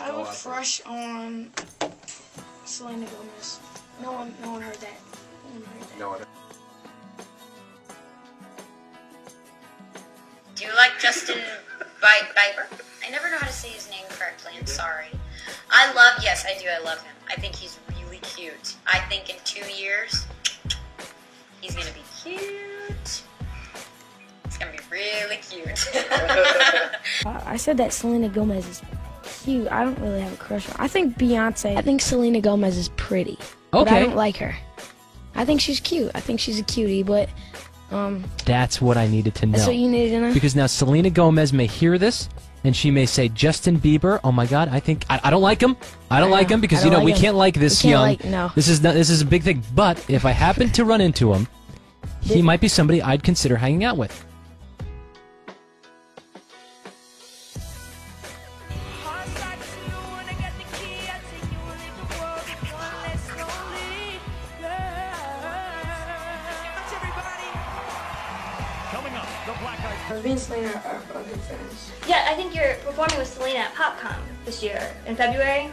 have a crush on Selena Gomez. No one heard that. No one. Do you like Justin Bieber? I never know how to say his name correctly. I'm sorry. Yes, I do. I love him. I think he's really cute. I think in 2 years, he's gonna be cute. It's gonna be really cute. I said that Selena Gomez is cute. I don't really have a crush on her. I think Beyonce. I think Selena Gomez is pretty. But I don't like her. I think she's cute. I think she's a cutie, but that's what I needed to know. That's what you needed to know? Because now Selena Gomez may hear this, and she may say, Justin Bieber, oh my God, I don't like him. I don't like him because, you know, we can't like this young. No. This is a big thing. But if I happen to run into him, he might be somebody I'd consider hanging out with. Me and Selena are good friends. Yeah, I think you're performing with Selena at PopCon this year in February.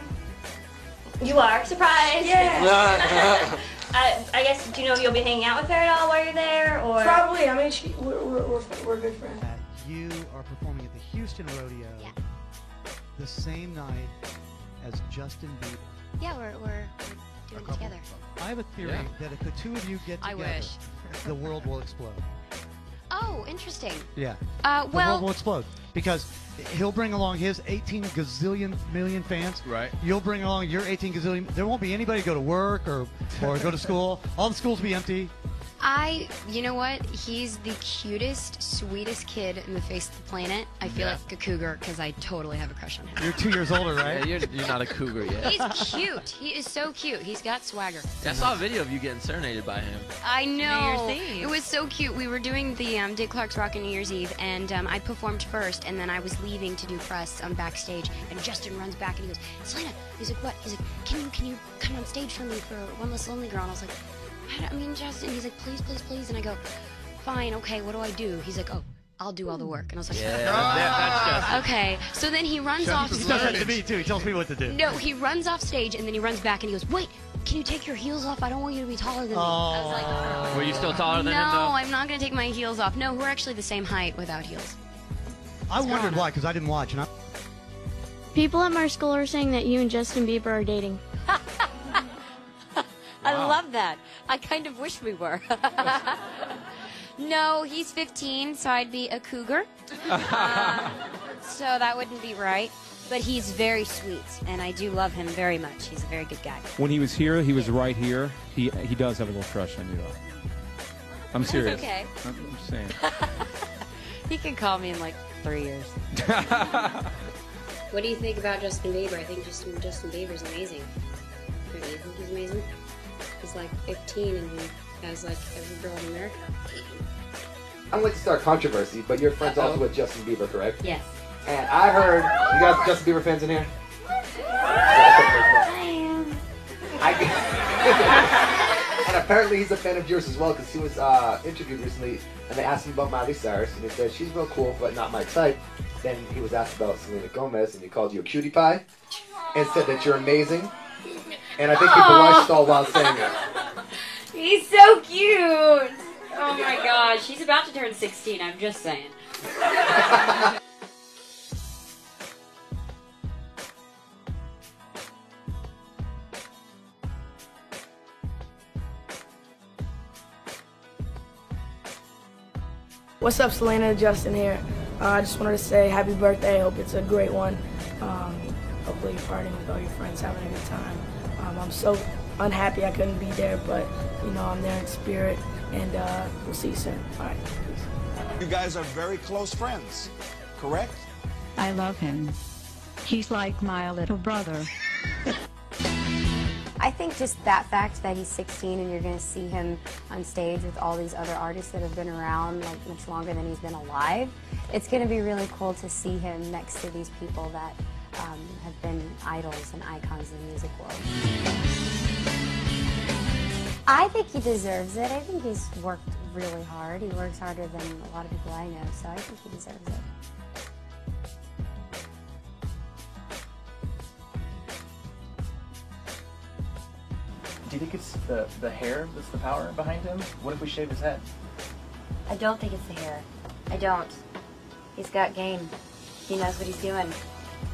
You are. Surprise! Yeah. I guess, do you know if you'll be hanging out with her at all while you're there? Or Probably. I mean, we're good friends. You are performing at the Houston Rodeo the same night as Justin Bieber. Yeah, we're doing it together. I have a theory that if the two of you get together, the world will explode. Oh, interesting. Yeah. Well, the world will explode because he'll bring along his 18 gazillion million fans. Right. You'll bring along your 18 gazillion. There won't be anybody to go to work or go to school. All the schools will be empty. you know what? He's the cutest, sweetest kid in the face of the planet. I feel like a cougar because I totally have a crush on him. You're 2 years older, right? Yeah, you're not a cougar yet. He's cute. He is so cute. He's got swagger. I saw a video of you getting serenaded by him. I know. New Year's Eve. It was so cute. We were doing the Dick Clark's Rockin' New Year's Eve, and I performed first, and then I was leaving to do press backstage, and Justin runs back and he goes, Selena, he's like, what? He's like, can you come on stage for me for One Less Lonely Girl? And I was like, I mean, Justin. He's like, please, please, please. And I go, fine, okay, what do I do? He's like, oh, I'll do all the work. And I was like, that's Justin. okay. So then he runs off He stage. does that to me, too. He tells me what to do. No, he runs off stage, and then he runs back, and he goes, wait, can you take your heels off? I don't want you to be taller than me. I was like, oh. Were you still taller than him, No, though? I'm not going to take my heels off. No, we're actually the same height without heels. I wondered why, because I didn't watch. And People at my school are saying that you and Justin Bieber are dating. I love that. I kind of wish we were. No, he's 15, so I'd be a cougar. So that wouldn't be right. But he's very sweet, and I do love him very much. He's a very good guy. When he was here, he was right here. He does have a little crush on you, though. I'm serious. Okay. I'm just saying. He can call me in like 3 years. What do you think about Justin Bieber? I think Justin Bieber's amazing. Do you think he's amazing? He's like 15 and he has like every girl in America. I don't like to start controversy, but you're friends also with Justin Bieber, correct? Yes. And I heard, you guys Justin Bieber fans in here? I am. And apparently he's a fan of yours as well, because he was interviewed recently, and they asked him about Miley Cyrus, and he said, she's real cool, but not my type. Then he was asked about Selena Gomez, and he called you a cutie pie, and said that you're amazing. And I think people watched all while saying it. He's so cute. Oh my gosh, he's about to turn 16, I'm just saying. What's up, Selena? Justin here. I just wanted to say happy birthday. I hope it's a great one. Hopefully you're partying with all your friends, having a good time. I'm so unhappy I couldn't be there, but you know I'm there in spirit, and we'll see you soon. All right, peace. You guys are very close friends, correct? I love him. He's like my little brother. I think just that fact that he's 16 and you're going to see him on stage with all these other artists that have been around like much longer than he's been alive, it's going to be really cool to see him next to these people that have been idols and icons in the music world. I think he deserves it. I think he's worked really hard. He works harder than a lot of people I know, so I think he deserves it. you think it's the hair that's the power behind him? What if we shave his head? I don't think it's the hair. I don't. He's got game. He knows what he's doing.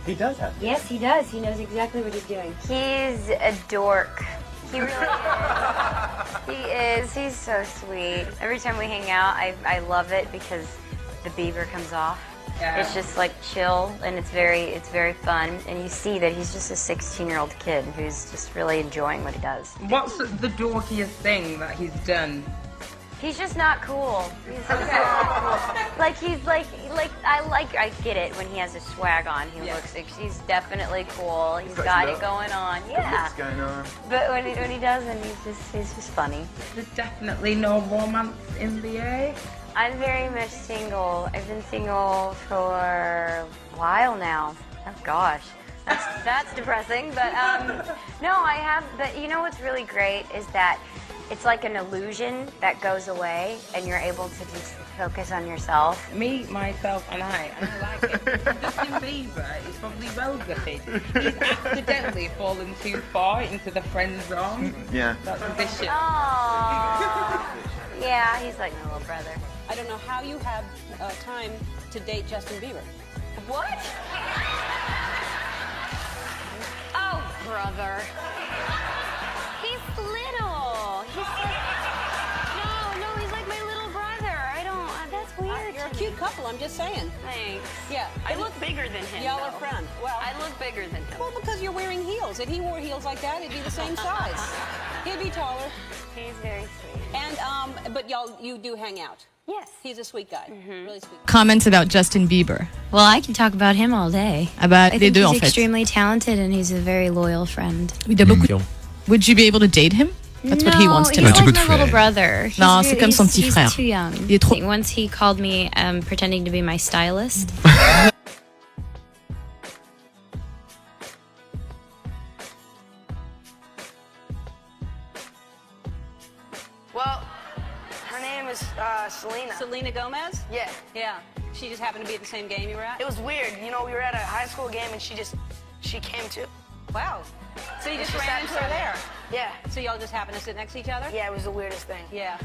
He does have game. Yes, he does. He knows exactly what he's doing. He's a dork. He really is. He is. He's so sweet. Every time we hang out, I love it because the Bieber comes off. Yeah. It's just like chill, and it's very fun. And you see that he's just a 16-year-old kid who's just really enjoying what he does. What's the dorkiest thing that he's done? He's just not cool. He's just not cool. Like I get it when he has his swag on. He looks. He's definitely cool. He's got it going on. Yeah. What's going on? But when he doesn't, he's just funny. There's definitely no romance in the air. I'm very much single. I've been single for a while now. Oh gosh, that's depressing. But no, I have. But you know what's really great is that it's like an illusion that goes away, and you're able to just focus on yourself. Me, myself, and I like it. Justin Bieber is probably well gutted. He's accidentally fallen too far into the friend zone. Yeah. That's vicious. Aww. Yeah, he's like my little brother. I don't know how you have time to date Justin Bieber. What? Oh, brother. He's little. He's like, no, he's like my little brother. I don't, that's weird. You're a cute couple, I'm just saying. Thanks. Yeah. I look bigger than him. Y'all are friends. Well, I look bigger than him. Well, because you're wearing heels. If he wore heels like that, it'd be the same size. He'd be taller. He's very sweet. And, but you do hang out. Yes. He's a sweet guy. Really sweet. Comments about Justin Bieber. Well, I can talk about him all day. About I les think deux, en he's fait. extremely talented and he's a very loyal friend. Would you be able to date him? That's what he wants to know. He's like my little brother. Non, c'est comme son petit frère. He's too young. Il est trop... Once he called me pretending to be my stylist. Well, her name is Selena. Selena Gomez? Yeah. Yeah. She just happened to be at the same game you were at? It was weird. You know, we were at a high school game and she came too. Wow. So you just She ran sat into her beside me. there? Yeah. So y'all just happened to sit next to each other? Yeah, it was the weirdest thing. Yeah.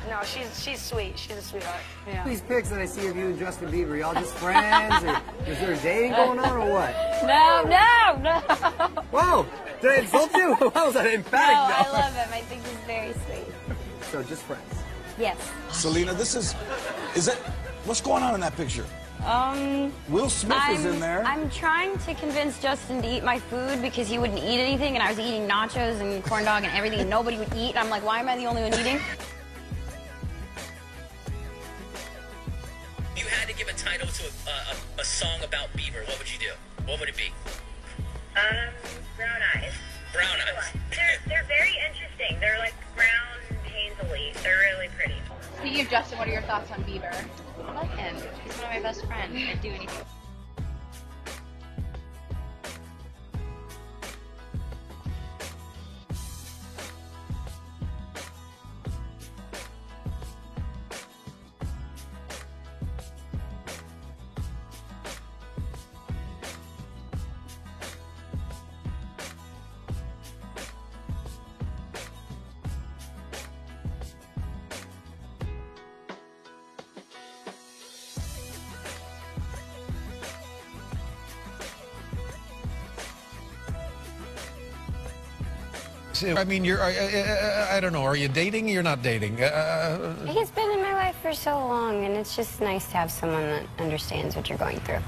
No, she's sweet. She's a sweetheart. Yeah. These pics that I see of you and Justin Bieber, y'all just friends? Or is there dating going on or what? No. Whoa! Did I insult you? Why was that emphatic? No, I love him. I think he's very sweet. So just friends. Yes. Selena, is it, what's going on in that picture? Will Smith is in there. I'm trying to convince Justin to eat my food because he wouldn't eat anything, and I was eating nachos and corn dog and everything, and nobody would eat. And I'm like, why am I the only one eating? If you had to give a title to a song about Bieber, what would you do? What would it be? Brown eyes. Brown eyes. They're very interesting. They're like brown paisley. They're really pretty. Speaking of Justin, what are your thoughts on Bieber? I like him. He's one of my best friends. I'd do anything. I mean, I don't know, are you dating? You're not dating. He's been in my life for so long, and it's just nice to have someone that understands what you're going through.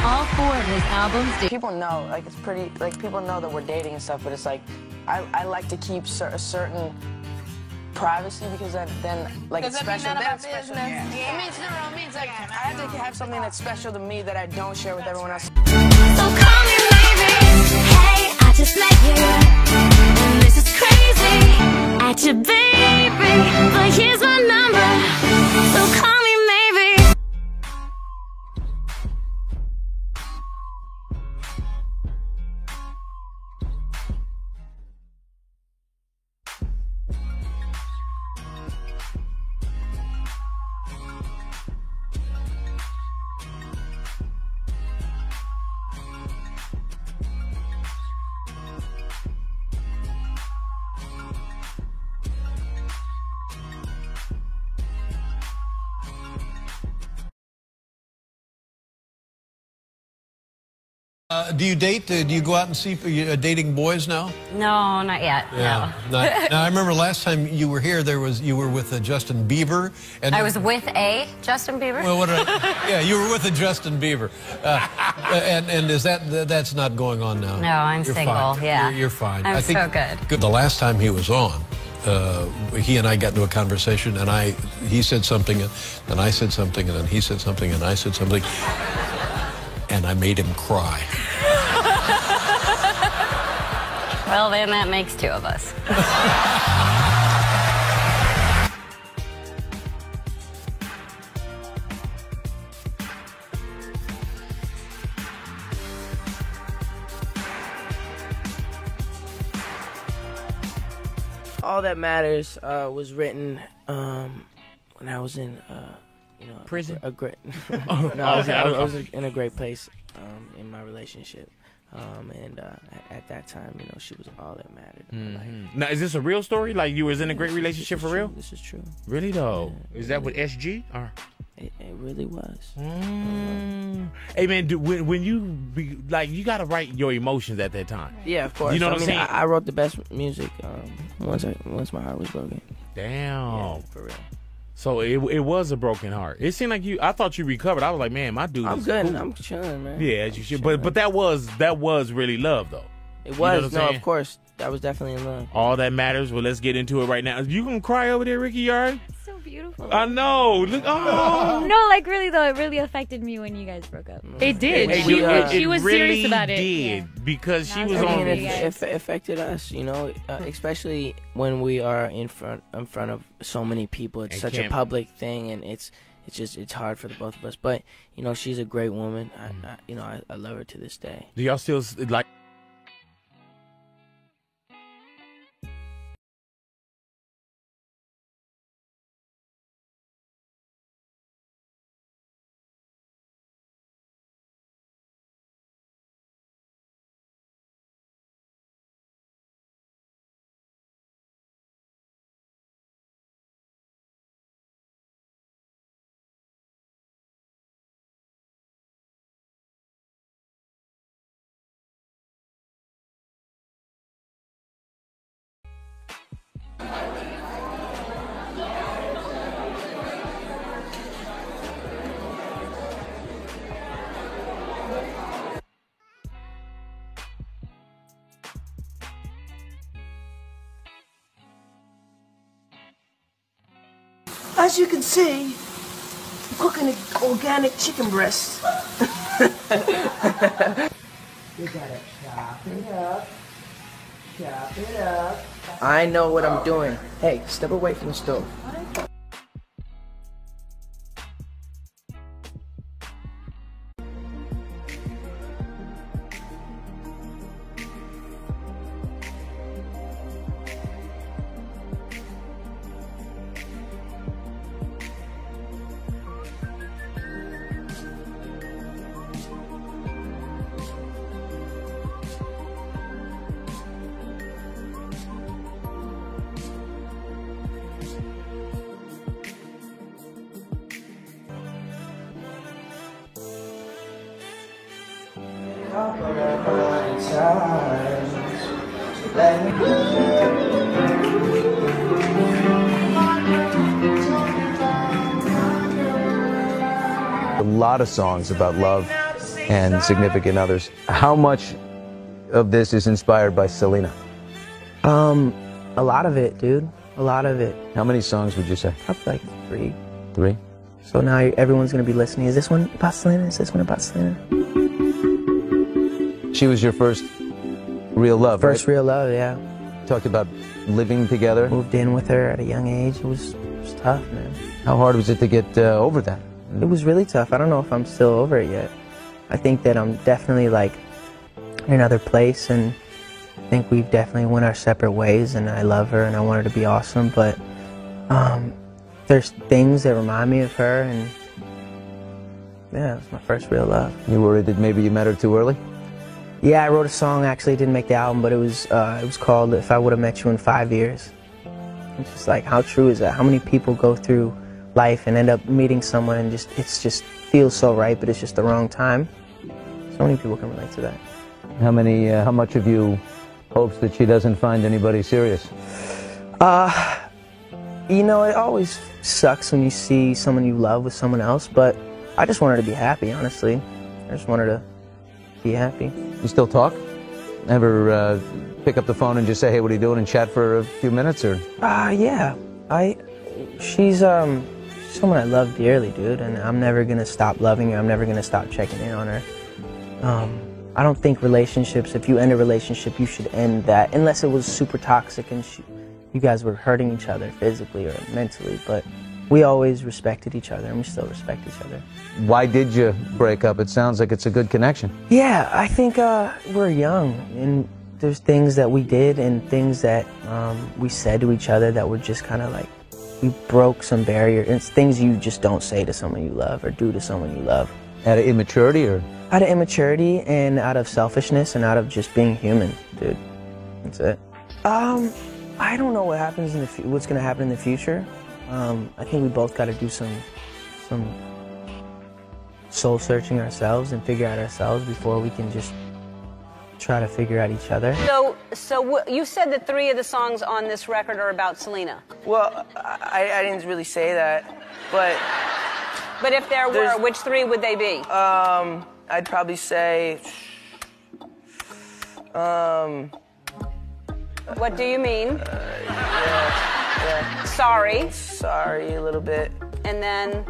All 4 of his albums. People know, like, it's pretty, like, people know that we're dating and stuff, but it's like, I like to keep a certain privacy because then, like, it's special. Then it's special. Yeah. It means, no, it means, like, I have to have something that's special to me that I don't share with everyone else. So call me maybe. Hey, I just met you, and this is crazy. At your baby, but here's my number. So call me maybe. Do you date? Do you go out and see dating boys now? No, not yet. Yeah. No. Now I remember last time you were here, you were with Justin Bieber, and I was with a Justin Bieber. Well, yeah, you were with a Justin Bieber, and is that's not going on now? No, I'm You're single. Fine. Yeah, you're fine. I'm I think so good. The last time he was on, he and I got into a conversation, and he said something, and then I said something, and then he said something, and I said something, and I made him cry. Well, then that makes two of us. All That Matters was written when I was in prison. I was in a great place in my relationship. And at that time, she was all that mattered in my life. Now, is this a real story? Like you was in a great relationship for real? This is true. Really though? Yeah, is that with SG? Or? It really was. Hey man, when you you gotta write your emotions at that time. Yeah, of course. You know what I'm saying? I wrote the best music once my heart was broken. Damn. Yeah, for real. So it was a broken heart. It seemed like I thought you recovered. I was like, man, my dude. I'm is good. cool. I'm chilling, man. Yeah, as you should. But that was really love though. It was. No, of course. I was definitely in love. All That Matters. Well, let's get into it right now. You gonna cry over there, Ricky? You all right? So beautiful. I know. Look. Oh. No, like really though, it really affected me when you guys broke up. It did. She was really serious about it. Did because she was on. It affected us, especially when we are in front of so many people. It's such a public thing, and it's hard for the both of us. But she's a great woman. I love her to this day. Do y'all still like? As you can see, I'm cooking organic chicken breast. You gotta chop it up. Chop it up. I know what I'm doing. Hey, step away from the stove. A lot of songs about love and significant others. How much of this is inspired by Selena? A lot of it, dude. A lot of it. How many songs would you say? Probably like 3. 3? So now everyone's gonna be listening. Is this one about Selena? Is this one about Selena? She was your first real love, First right? real love, yeah. Talked about living together. Moved in with her at a young age. It was tough, man. How hard was it to get over that? It was really tough. I don't know if I'm still over it yet. I think that I'm definitely like in another place, and I think we've definitely went our separate ways, and I love her and I want her to be awesome, but there's things that remind me of her, and yeah, it was my first real love. You worried that maybe you met her too early? Yeah, I wrote a song, actually, it didn't make the album, but it was called If I Would Have Met You in 5 Years. It's just like, how true is that? How many people go through life and end up meeting someone and it just feels so right, but it's just the wrong time. So many people can relate to that. How much of you hopes that she doesn't find anybody serious? You know, it always sucks when you see someone you love with someone else, but I just want her to be happy, honestly. I just want her to be happy. You still talk? Ever pick up the phone and just say, hey, what are you doing, and chat for a few minutes, or? Yeah. She's someone I love dearly, dude, and I'm never gonna stop loving her. I'm never gonna stop checking in on her. I don't think relationships, if you end a relationship, you should end that, unless it was super toxic and you guys were hurting each other physically or mentally, but we always respected each other, and we still respect each other. Why did you break up? It sounds like it's a good connection. Yeah, I think we're young, and there's things that we did and things that we said to each other that were just kind of like, we broke some barrier. It's things you just don't say to someone you love or do to someone you love. Out of immaturity, or? Out of immaturity and out of selfishness and out of just being human, dude. That's it. I don't know what happens in what's gonna happen in the future. I think we both got to do some soul searching ourselves and figure out ourselves before we can just try to figure out each other. So you said that 3 of the songs on this record are about Selena. Well, I didn't really say that, but if there were, which 3 would they be? I'd probably say, what do you mean? Yeah. Sorry, a little bit. And then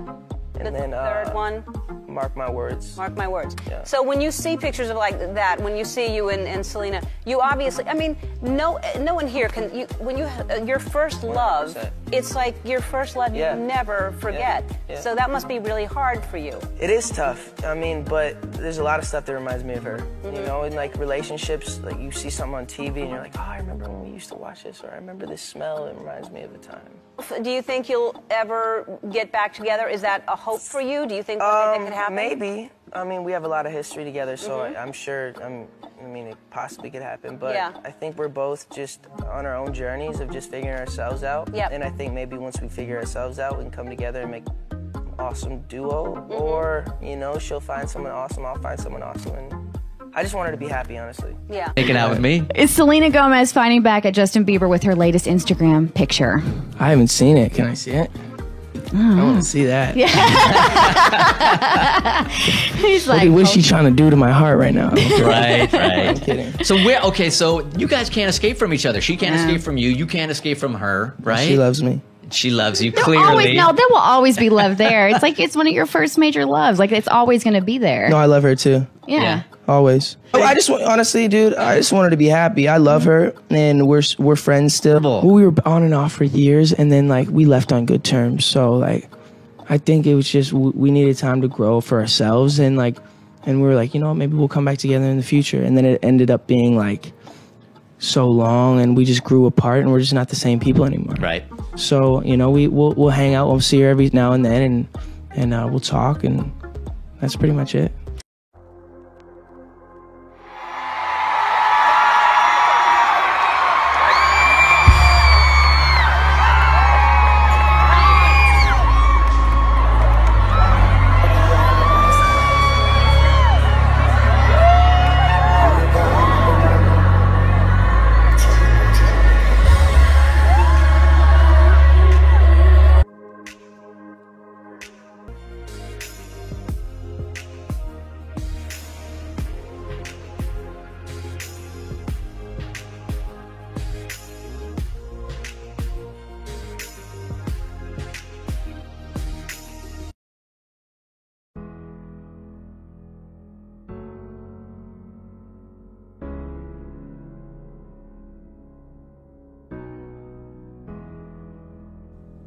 the third one? Mark My Words. Mark My Words. Yeah. So when you see pictures of like that, when you see you and Selena, you obviously, I mean, no one here can, when you, your first love, 100%. It's like your first love you never forget. Yeah. So that must be really hard for you. It is tough. I mean, but there's a lot of stuff that reminds me of her. You know, in like relationships, like you see something on TV and you're like, oh, I remember when we used to watch this, or I remember this smell, it reminds me of the time. Do you think you'll ever get back together? Is that a hope for you? Do you think that could happen? Maybe. I mean, we have a lot of history together, so I'm sure, I mean, it possibly could happen, but I think we're both just on our own journeys of just figuring ourselves out. Yep. And I think maybe once we figure ourselves out, we can come together and make an awesome duo, or, you know, she'll find someone awesome, I'll find someone awesome, and I just want her to be happy, honestly. Yeah. Making out with me. Is Selena Gomez fighting back at Justin Bieber with her latest Instagram picture? I haven't seen it. Can I see it? I want to see that. Yeah. He's like, what's she trying to do to my heart right now? Right. I'm kidding. So so you guys can't escape from each other. She can't escape from you. You can't escape from her, right? She loves me. She loves you, clearly. There will always be love there. It's like it's one of your first major loves. Like it's always going to be there. No, I love her too. Yeah. Always. I just honestly, dude, I just want her to be happy. I love her, and we're friends still. Well, we were on and off for years, and then like we left on good terms. So like, I think it was just we needed time to grow for ourselves, and we were like, you know, maybe we'll come back together in the future. And then it ended up being like so long, and we just grew apart, and we're just not the same people anymore. Right. So you know, we'll hang out, we'll see her every now and then, and we'll talk, and that's pretty much it.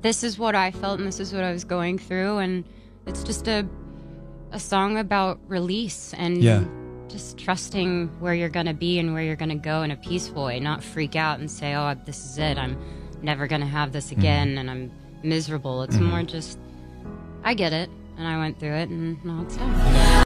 This is what I felt and this is what I was going through, and it's just a song about release and just trusting where you're gonna be and where you're gonna go in a peaceful way, not freak out and say, oh, this is it, I'm never gonna have this again and I'm miserable. It's more just, I get it and I went through it and now it's done.